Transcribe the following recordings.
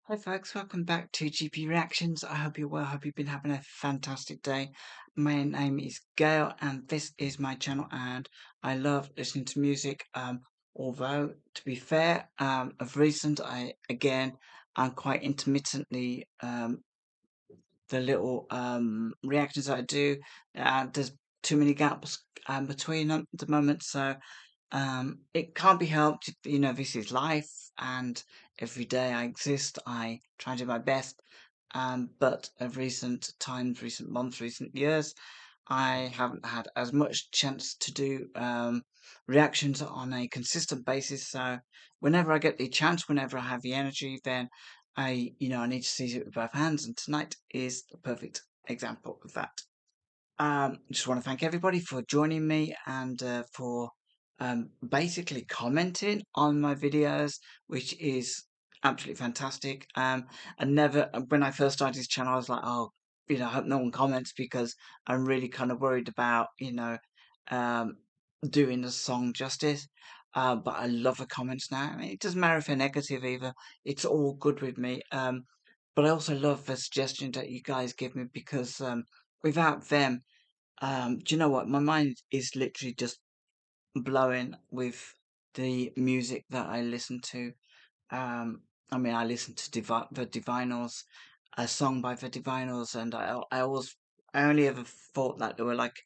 Hi folks, welcome back to GP Reactions. I hope you're well, hope you've been having a fantastic day. My name is Gail and this is my channel and I love listening to music. Although to be fair, of recent I'm quite intermittently the little reactions that I do. There's too many gaps between them at the moment, so it can't be helped. This is life, and every day I exist, I try to do my best. But of recent times, recent months, recent years, I haven't had as much chance to do reactions on a consistent basis. So whenever I get the chance, whenever I have the energy, then I need to seize it with both hands. And tonight is the perfect example of that. Just want to thank everybody for joining me and for basically commenting on my videos, which is absolutely fantastic. When I first started this channel, I was like, oh, I hope no one comments because I'm really kind of worried about, um, doing the song justice. But I love the comments now. I mean, it doesn't matter if they're negative either. It's all good with me. But I also love the suggestions that you guys give me because without them, do you know what? My mind is literally just blowing with the music that I listen to. Um, I mean, I listen to the Divinals, a song by the Divinals, and I only ever thought that they were like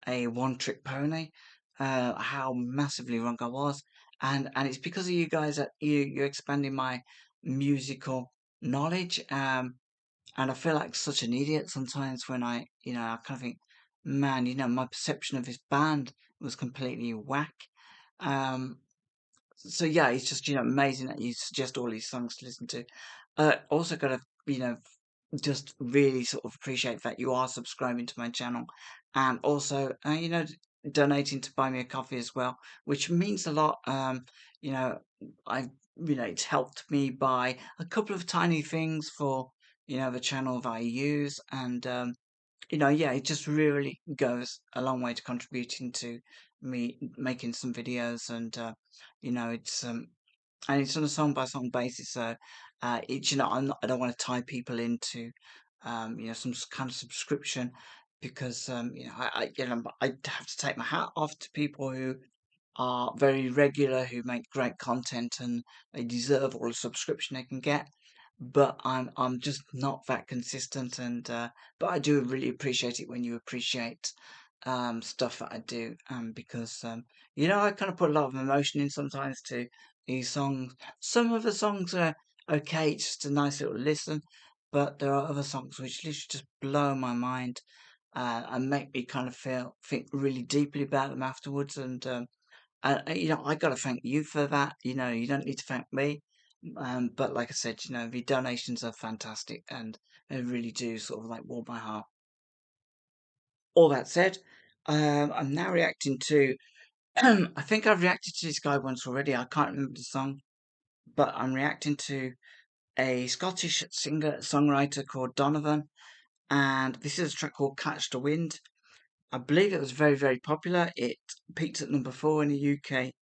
a one-trick pony. How massively wrong I was, and it's because of you guys that you're expanding my musical knowledge. And I feel like such an idiot sometimes when I kind of think, man, my perception of this band was completely whack. Um, so yeah, it's just, amazing that you suggest all these songs to listen to. Also gotta, just really sort of appreciate that you are subscribing to my channel and also, donating to buy me a coffee as well, which means a lot. You know, I've, it's helped me buy a couple of tiny things for, the channel that I use and, yeah, it just really goes a long way to contributing to me making some videos and, it's, and it's on a song by song basis. So, I don't want to tie people into, some kind of subscription because, I have to take my hat off to people who are very regular, who make great content, and they deserve all the subscription they can get. But I'm just not that consistent, and but I do really appreciate it when you appreciate stuff that I do, because I kind of put a lot of emotion in sometimes to these songs. Some of the songs are okay, it's just a nice little listen, but there are other songs which literally just blow my mind and make me kind of think really deeply about them afterwards, and I got to thank you for that. You don't need to thank me. But like I said, the donations are fantastic and they really do sort of like warm my heart. All that said, I'm now reacting to. I think I've reacted to this guy once already. I can't remember the song, but I'm reacting to a Scottish singer songwriter called Donovan, and this is a track called "Catch the Wind." I believe it was very, very popular. It peaked at number 4 in the UK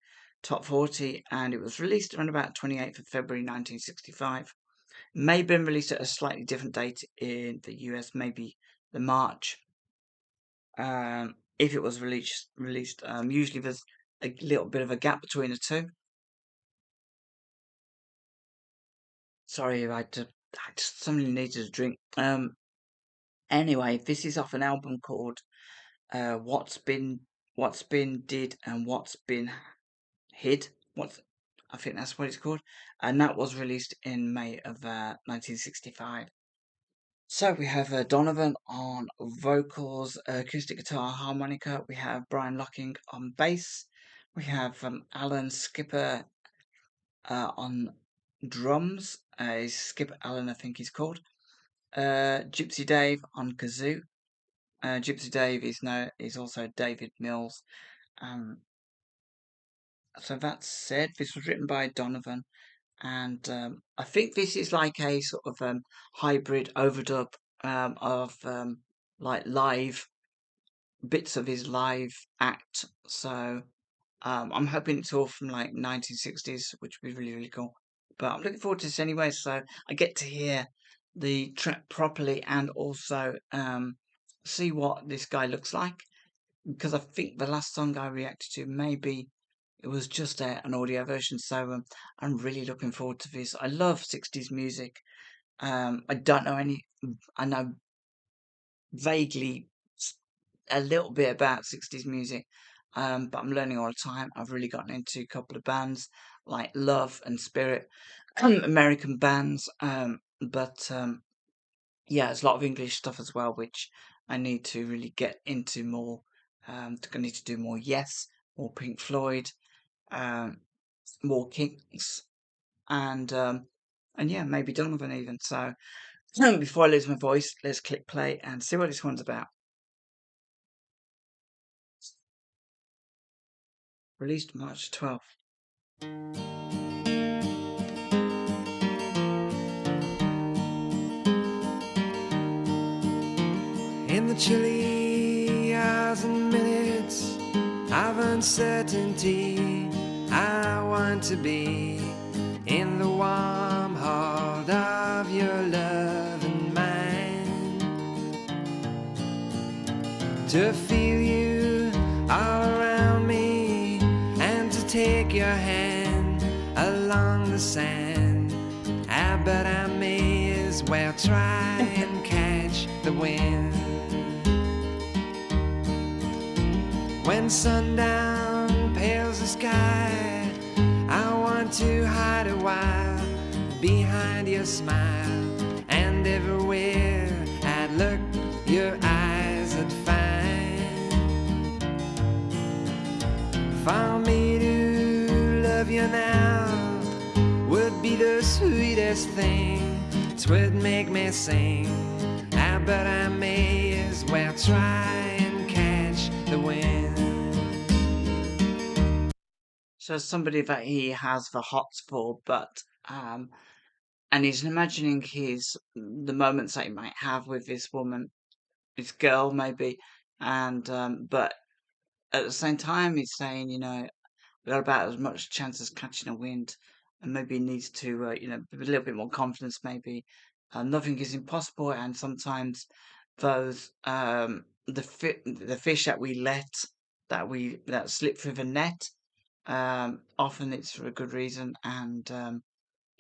top 40, and it was released around about 28th of February 1965. May have been released at a slightly different date in the US, maybe the March. If it was released, usually there's a little bit of a gap between the two. Sorry, I just suddenly needed a drink. Anyway, this is off an album called What's Been Did and What's Been Hid. I think that's what it's called, and that was released in May of 1965. So we have Donovan on vocals, acoustic guitar, harmonica. We have Brian Locking on bass. We have Alan Skipper on drums. Skipper Alan, I think he's called. Gypsy Dave on kazoo. Gypsy Dave is also David Mills. Um, so that said, this was written by Donovan, and I think this is like a sort of hybrid overdub of like live bits of his live act. So I'm hoping it's all from like 1960s, which would be really, really cool. but I'm looking forward to this anyway. So I get to hear the track properly and also see what this guy looks like. Because I think the last song I reacted to, maybe it was just an audio version. So I'm really looking forward to this. I love 60s music. I don't know any. I know vaguely a little bit about 60s music, but I'm learning all the time. I've really gotten into a couple of bands like Love and Spirit, American bands, but yeah, there's a lot of English stuff as well, which I need to really get into more. I need to do more Yes, more Pink Floyd, um, more Kinks, and yeah, maybe Donovan even. So before I lose my voice, let's click play and see what this one's about. Released March 12th. In the chilly hours and minutes of uncertainty, I want to be in the warm heart of your love and mine, to feel you all around me and to take your hand along the sand. But I may as well try and catch the wind. When sundown pales the sky, I want to hide a while behind your smile, and everywhere I'd look, your eyes would find. For me to love you now would be the sweetest thing. 'Twould make me sing. But I may as well try and catch the wind. So somebody that he has the hots for, but and he's imagining the moments that he might have with this woman, this girl maybe, and but at the same time he's saying, we got about as much chance as catching a wind, and maybe he needs to, with a little bit more confidence. Maybe nothing is impossible, and sometimes those the fish that we let that slip through the net, often it's for a good reason, and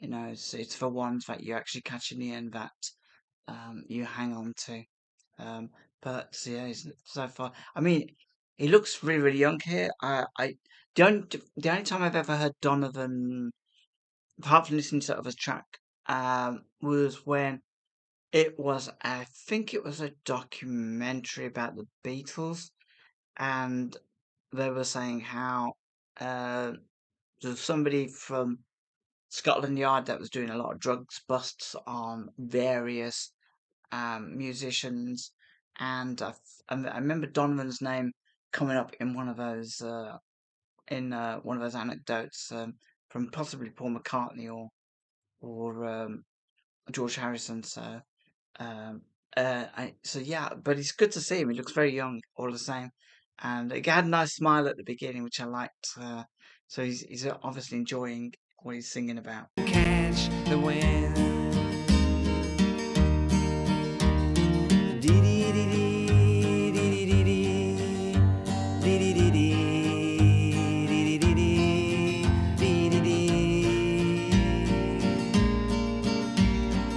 it's the ones that you actually catch in the end that you hang on to. Um, but so yeah, he's so far. I mean, he looks really, really young here. The only time I've ever heard Donovan, apart from listening to the other track, was when I think it was a documentary about the Beatles, and they were saying how uh, there's somebody from Scotland Yard that was doing a lot of drugs busts on various musicians, and I remember Donovan's name coming up in one of those anecdotes, from possibly Paul McCartney or George Harrison. So yeah, but it's good to see him. He looks very young all the same, and he had a nice smile at the beginning, which I liked. So he's obviously enjoying what he's singing about. Catch the wind.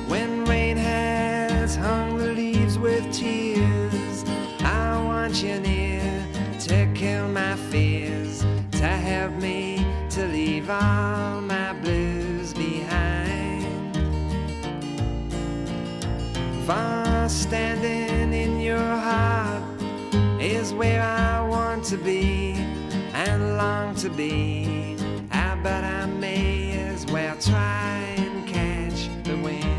When rain has hung the leaves with tears, I want you near to kill my fears, to help me to leave all my blues behind. For standing in your heart is where I want to be and long to be. But I may as well try and catch the wind.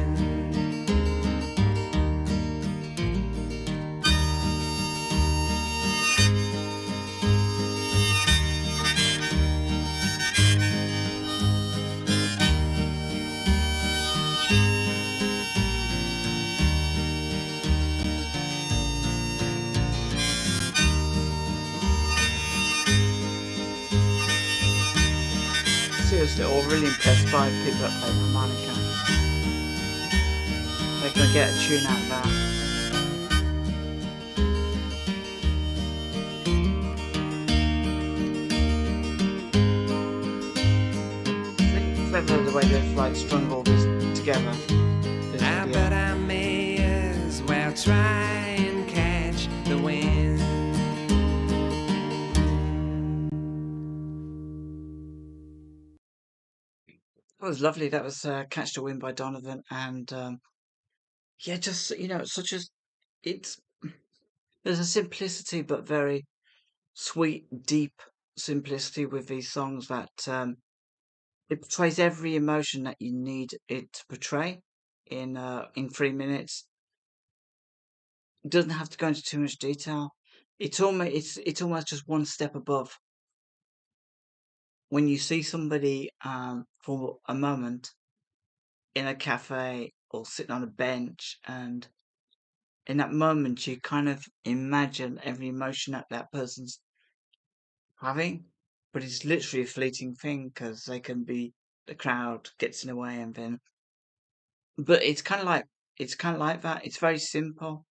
seriously all really impressed by people that play the harmonica. They can get a tune out of that. It's really clever the way they've like strung all this together. This I bet video. I may as well try and catch the wind. That was lovely. That was "Catch the Wind" by Donovan, and yeah, just such as it's there's a simplicity but very sweet, deep simplicity with these songs that it portrays every emotion that you need it to portray in 3 minutes. It doesn't have to go into too much detail. It's almost just one step above when you see somebody for a moment in a cafe or sitting on a bench, and in that moment you kind of imagine every emotion that that person's having, but it's literally a fleeting thing because they can be the crowd gets in the way, and then but it's kind of like that. It's very simple,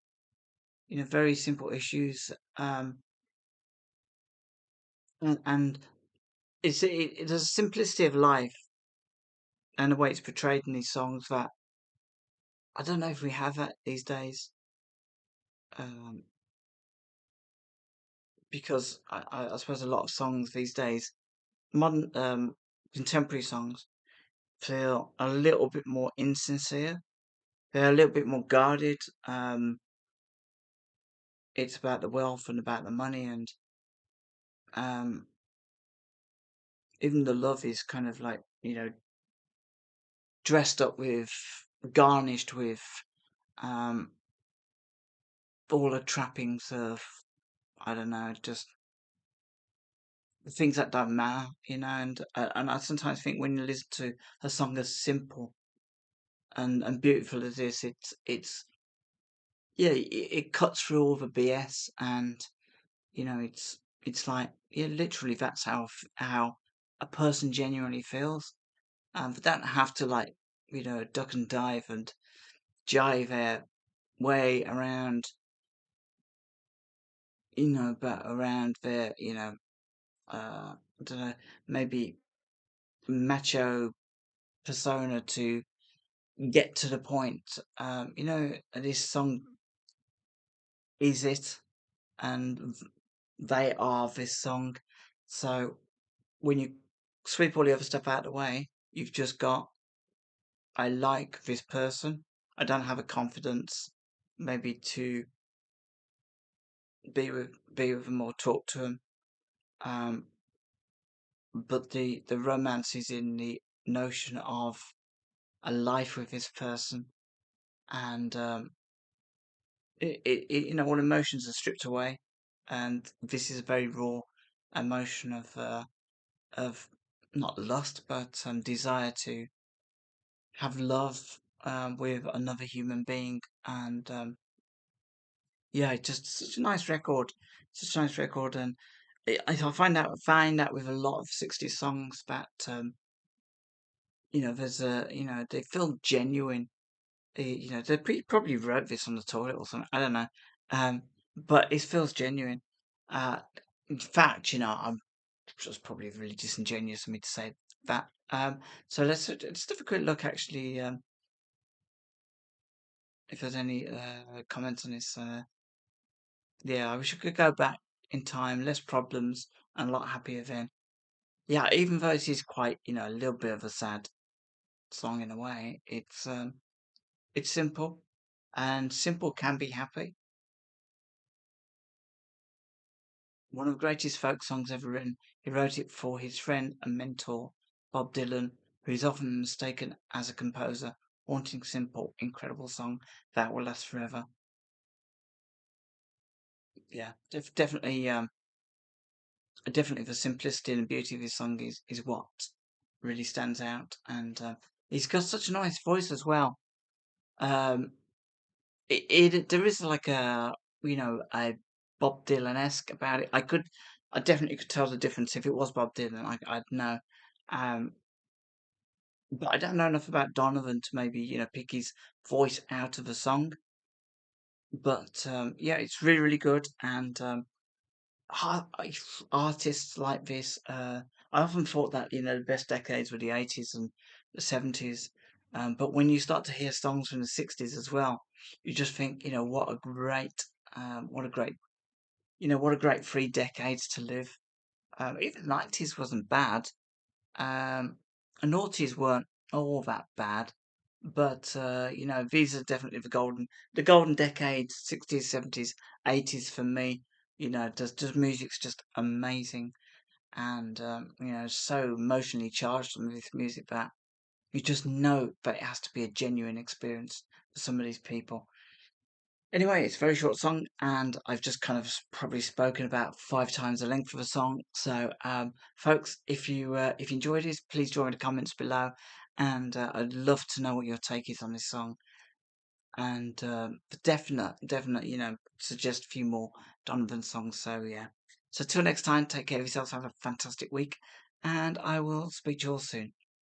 very simple issues, and there's a simplicity of life and the way it's portrayed in these songs that I don't know if we have that these days, um, because I suppose a lot of songs these days, modern contemporary songs, feel a little bit more insincere. They're a little bit more guarded. It's about the wealth and about the money, and um, even the love is kind of like dressed up with, garnished with um, all the trappings of I don't know, just the things that don't matter, and I sometimes think when you listen to a song as simple and beautiful as this, it's yeah, it cuts through all the BS, and it's like yeah, literally that's how a person genuinely feels. They don't have to like duck and dive and jive their way around, but around their I don't know, maybe macho persona to get to the point. This song is it, and they are this song. So when you sweep all the other stuff out of the way, you've just got I like this person. I don't have a confidence maybe to be with them or talk to them. Um, but the romance is in the notion of a life with this person, and all emotions are stripped away, and this is a very raw emotion of not lust but desire to have love with another human being, and yeah, just such a nice record, such a nice record, and I find that with a lot of '60s songs that there's they feel genuine. They probably wrote this on the toilet or something. I don't know, um, but it feels genuine. Uh, in fact, I'm just probably really disingenuous of me to say that. So let's have a quick look actually. If there's any comments on this, yeah, I wish I could go back in time, less problems, and a lot happier then. Yeah, even though it is quite, a little bit of a sad song in a way, it's simple, and simple can be happy. One of the greatest folk songs ever written. He wrote it for his friend and mentor, Bob Dylan, who is often mistaken as a composer. Haunting, simple, incredible song that will last forever. Yeah, definitely the simplicity and beauty of his song is what really stands out, and he's got such a nice voice as well. Um, there is like a Bob Dylan esque about it. I definitely could tell the difference if it was Bob Dylan. I'd know. Um, but I don't know enough about Donovan to maybe, pick his voice out of a song. But yeah, it's really, really good. And artists like this, I often thought that, the best decades were the 80s and the 70s. But when you start to hear songs from the 60s as well, you just think, what a great, what a great 3 decades to live. Even 90s wasn't bad. Um, and noughties weren't all that bad, but these are definitely the golden decades, 60s, 70s, 80s for me. Does music's just amazing, and so emotionally charged on this music that you just know that it has to be a genuine experience for some of these people. Anyway, it's a very short song, and I've just kind of probably spoken about 5 times the length of a song. So, folks, if you enjoyed this, please join in the comments below, and I'd love to know what your take is on this song. And definite, suggest a few more Donovan songs. So yeah. So till next time, take care of yourselves. Have a fantastic week, and I will speak to you all soon.